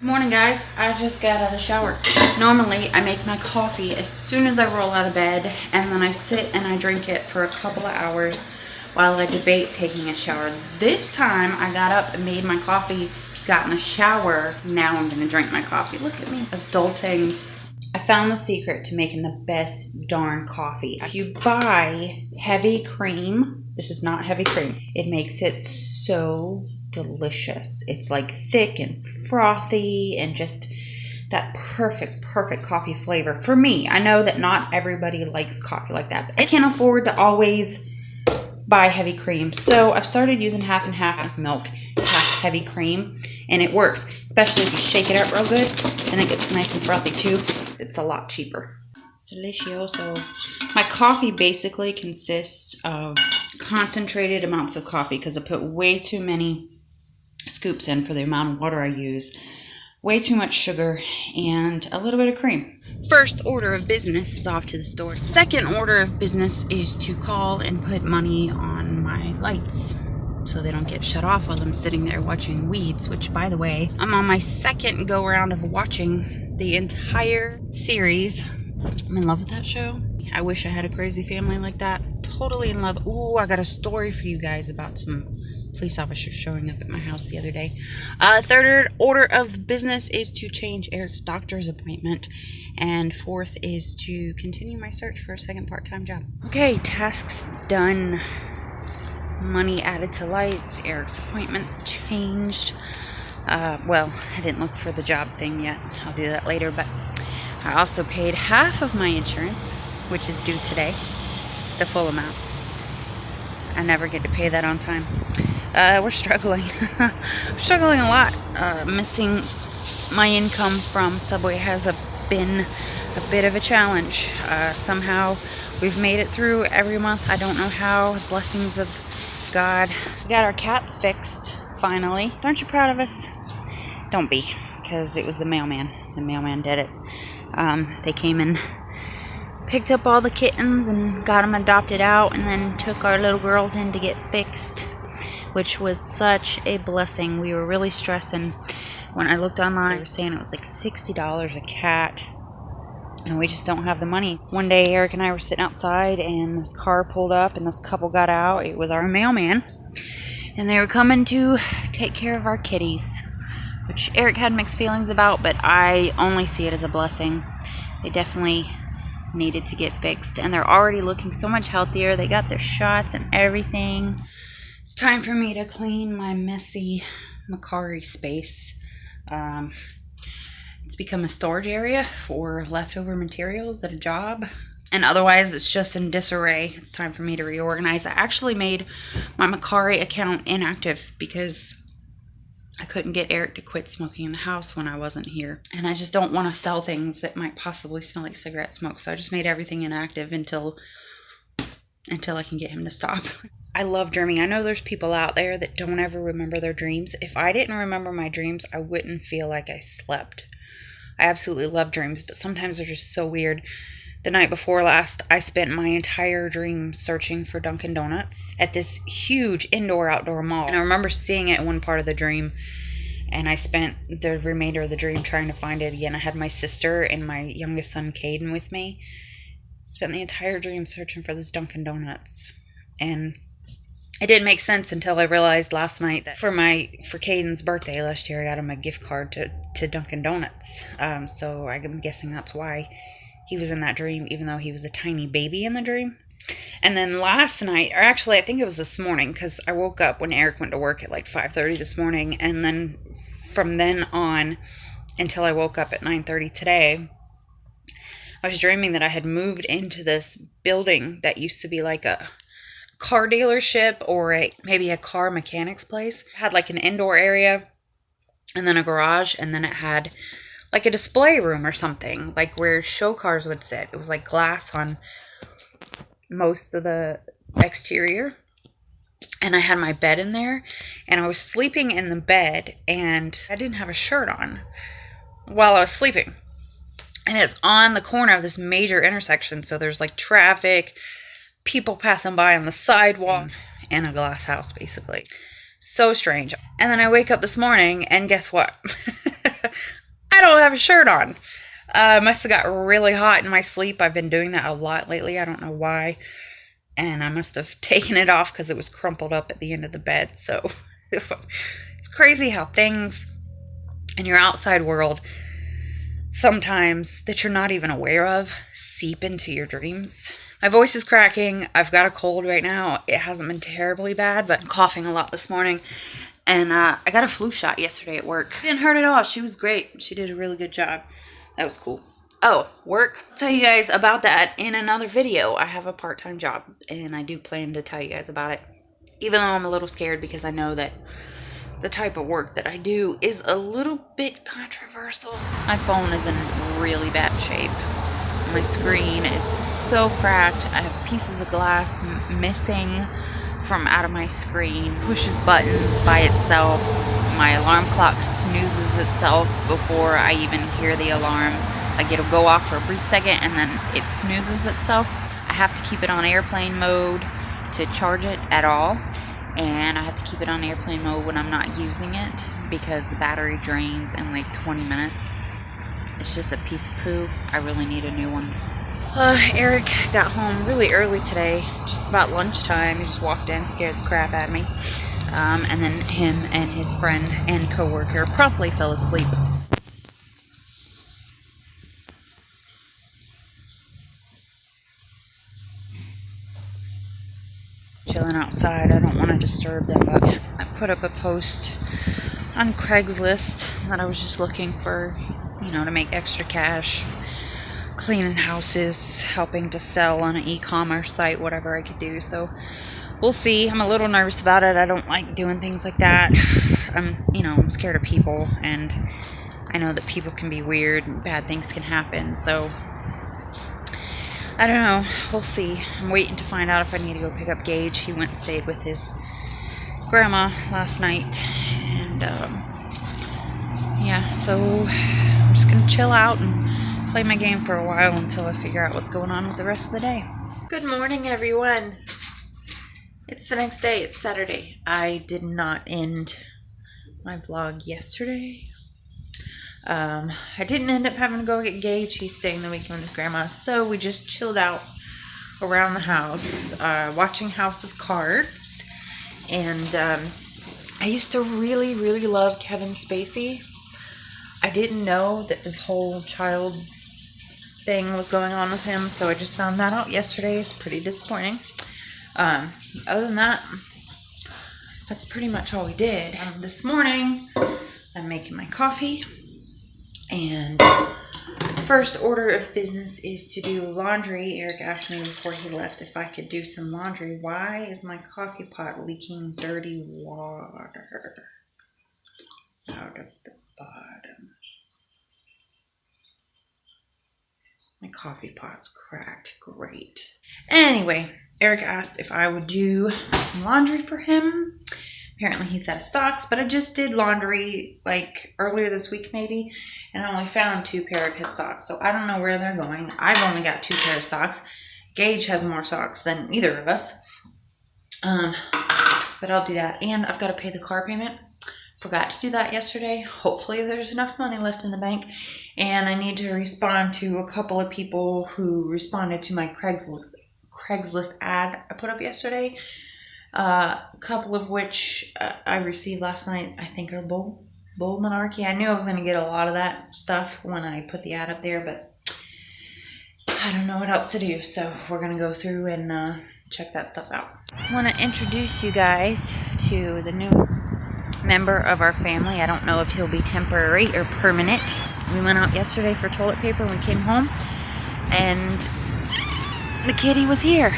Morning guys, I just got out of the shower. Normally I make my coffee as soon as I roll out of bed, and then I sit and I drink it for a couple of hours while I debate taking a shower. This time I got up and made my coffee, got in the shower. Now I'm gonna drink my coffee. Look at me adulting. I found the secret to making the best darn coffee. If you buy heavy cream, this is not heavy cream, it makes it so delicious. It's like thick and frothy and just that perfect coffee flavor for me. I know that not everybody likes coffee like that, but I can't afford to always buy heavy cream, so I've started using half and half milk, half heavy cream, and it works, especially if you shake it up real good, and it gets nice and frothy too. It's a lot cheaper. It's delicioso. My coffee basically consists of concentrated amounts of coffee because I put way too many scoops in for the amount of water I use, way too much sugar, and a little bit of cream. First order of business is off to the store. Second order of business is to call and put money on my lights so they don't get shut off while I'm sitting there watching Weeds, which, by the way, I'm on my second go around of watching the entire series. I'm in love with that show. I wish I had a crazy family like that. Totally in love. Ooh, I got a story for you guys about some police officers showing up at my house the other day. Third order of business is to change Eric's doctor's appointment. And fourth is to continue my search for a second part-time job. Okay, tasks done. Money added to lights. Eric's appointment changed. Well, I didn't look for the job thing yet. I'll do that later, but I also paid half of my insurance, which is due today. The full amount. I never get to pay that on time. We're struggling. Struggling a lot. Missing my income from Subway has been a bit of a challenge. Somehow we've made it through every month. I don't know how. Blessings of God. We got our cats fixed, finally. Aren't you proud of us? Don't be, because it was the mailman. The mailman did it. They came and picked up all the kittens and got them adopted out, and then took our little girls in to get fixed, which was such a blessing. We were really stressing. When I looked online, they were saying it was like $60 a cat, and we just don't have the money. One day Eric and I were sitting outside and this car pulled up and this couple got out. It was our mailman, and they were coming to take care of our kitties, which Eric had mixed feelings about, but I only see it as a blessing. They definitely needed to get fixed, and they're already looking so much healthier. They got their shots and everything. It's time for me to clean my messy Mercari space. It's become a storage area for leftover materials at a job, and otherwise it's just in disarray. It's time for me to reorganize. I actually made my Mercari account inactive because I couldn't get Eric to quit smoking in the house when I wasn't here, and I just don't want to sell things that might possibly smell like cigarette smoke, so I just made everything inactive until I can get him to stop. I love dreaming. I know there's people out there that don't ever remember their dreams. If I didn't remember my dreams, I wouldn't feel like I slept. I absolutely love dreams, but sometimes they're just so weird. The night before last, I spent my entire dream searching for Dunkin' Donuts at this huge indoor-outdoor mall. And I remember seeing it in one part of the dream, and I spent the remainder of the dream trying to find it again. I had my sister and my youngest son, Caden, with me. Spent the entire dream searching for this Dunkin' Donuts. And it didn't make sense until I realized last night that for Caden's birthday last year, I got him a gift card to Dunkin' Donuts. So I'm guessing that's why he was in that dream, even though he was a tiny baby in the dream. And then last night, or actually I think it was this morning, because I woke up when Eric went to work at like 5:30 this morning, and then from then on until I woke up at 9:30 today, I was dreaming that I had moved into this building that used to be like a car dealership or maybe a car mechanics place. It had like an indoor area and then a garage, and then it had like a display room or something, like where show cars would sit. It was like glass on most of the exterior, and I had my bed in there, and I was sleeping in the bed, and I didn't have a shirt on while I was sleeping, and it's on the corner of this major intersection, so there's like traffic, people passing by on the sidewalk, and a glass house basically. So strange. And then I wake up this morning, and guess what? have a shirt on. Must have got really hot in my sleep. I've been doing that a lot lately. I don't know why. And I must have taken it off because it was crumpled up at the end of the bed. So it's crazy how things in your outside world, sometimes that you're not even aware of, seep into your dreams. My voice is cracking. I've got a cold right now. It hasn't been terribly bad, but I'm coughing a lot this morning. And I got a flu shot yesterday at work. Didn't hurt at all. She was great. She did a really good job. That was cool. Oh, work. I'll tell you guys about that in another video. I have a part-time job, and I do plan to tell you guys about it. Even though I'm a little scared because I know that the type of work that I do is a little bit controversial. My phone is in really bad shape. My screen is so cracked. I have pieces of glass missing from out of my screen. Pushes buttons by itself. My alarm clock snoozes itself before I even hear the alarm. Like, it'll go off for a brief second and then it snoozes itself. I have to keep it on airplane mode to charge it at all. And I have to keep it on airplane mode when I'm not using it because the battery drains in like 20 minutes. It's just a piece of poo. I really need a new one. Eric got home really early today, just about lunchtime. He just walked in, scared the crap out of me. And then him and his friend and coworker promptly fell asleep. Chilling outside. I don't want to disturb them, but I put up a post on Craigslist that I was just looking for, to make extra cash, cleaning houses, helping to sell on an e-commerce site, whatever I could do. So we'll see. I'm a little nervous about it. I don't like doing things like that. I'm scared of people, and I know that people can be weird and bad things can happen. So I don't know. We'll see. I'm waiting to find out if I need to go pick up Gage. He went and stayed with his grandma last night. And, yeah, so I'm just going to chill out and play my game for a while until I figure out what's going on with the rest of the day. Good morning, everyone. It's the next day. It's Saturday. I did not end my vlog yesterday. I didn't end up having to go get Gage. He's staying the weekend with his grandma. So we just chilled out around the house, watching House of Cards. And I used to really, really love Kevin Spacey. I didn't know that this whole child thing was going on with him. So I just found that out yesterday. It's pretty disappointing. Other than that, that's pretty much all we did. This morning, I'm making my coffee. And first order of business is to do laundry. Eric asked me before he left if I could do some laundry. Why is my coffee pot leaking dirty water out of the bottom? My coffee pot's cracked. Great. Anyway, Eric asked if I would do some laundry for him. Apparently he's out of socks, but I just did laundry like earlier this week maybe, and I only found 2 pair of his socks, so I don't know where they're going. I've only got 2 pair of socks. Gage has more socks than either of us, but I'll do that. And I've got to pay the car payment. Forgot to do that yesterday. Hopefully there's enough money left in the bank, and I need to respond to a couple of people who responded to my Craigslist ad I put up yesterday. A couple of which I received last night, I think are bull monarchy. I knew I was going to get a lot of that stuff when I put the ad up there, but I don't know what else to do, so we're going to go through and check that stuff out. I want to introduce you guys to the newest member of our family. I don't know if he'll be temporary or permanent. We went out yesterday for toilet paper when we came home, and the kitty was here,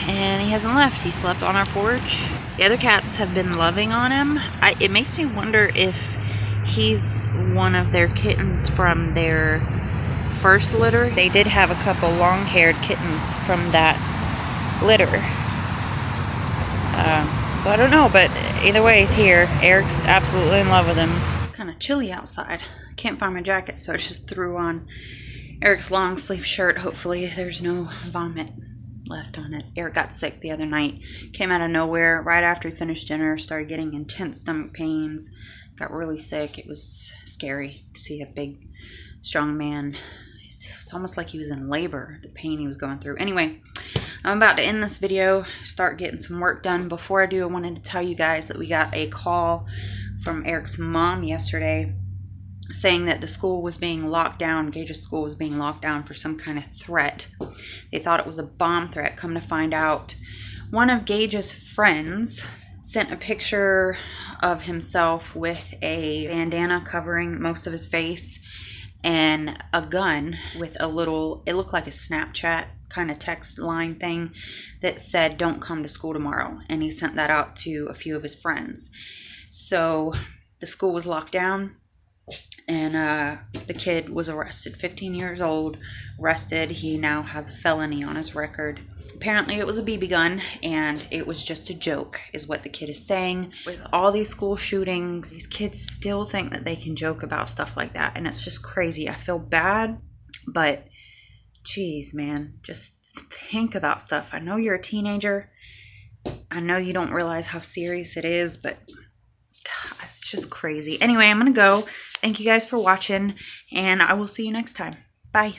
and he hasn't left. He slept on our porch. The other cats have been loving on him. It makes me wonder if he's one of their kittens from their first litter. They did have a couple long-haired kittens from that litter. So I don't know, but either way, he's here. Eric's absolutely in love with him. Kind of chilly outside. I can't find my jacket, so I just threw on Eric's long sleeve shirt. Hopefully there's no vomit left on it. Eric got sick the other night. Came out of nowhere right after he finished dinner. Started getting intense stomach pains. got really sick. It was scary to see a big, strong man. It's almost like he was in labor, the pain he was going through. Anyway, I'm about to end this video, start getting some work done. Before I do, I wanted to tell you guys that we got a call from Eric's mom yesterday saying that the school was being locked down. Gage's school was being locked down for some kind of threat. They thought it was a bomb threat. Come to find out, one of Gage's friends sent a picture of himself with a bandana covering most of his face and a gun with a little, it looked like a Snapchat kind of text line thing that said, "Don't come to school tomorrow." And he sent that out to a few of his friends. So the school was locked down, and the kid was arrested. 15 years old, arrested. He now has a felony on his record. Apparently it was a BB gun, and it was just a joke, is what the kid is saying. With all these school shootings, these kids still think that they can joke about stuff like that, and it's just crazy. I feel bad, but geez, man, just think about stuff. I know you're a teenager. I know you don't realize how serious it is, but God, it's just crazy. Anyway, I'm going to go. Thank you guys for watching, and I will see you next time. Bye.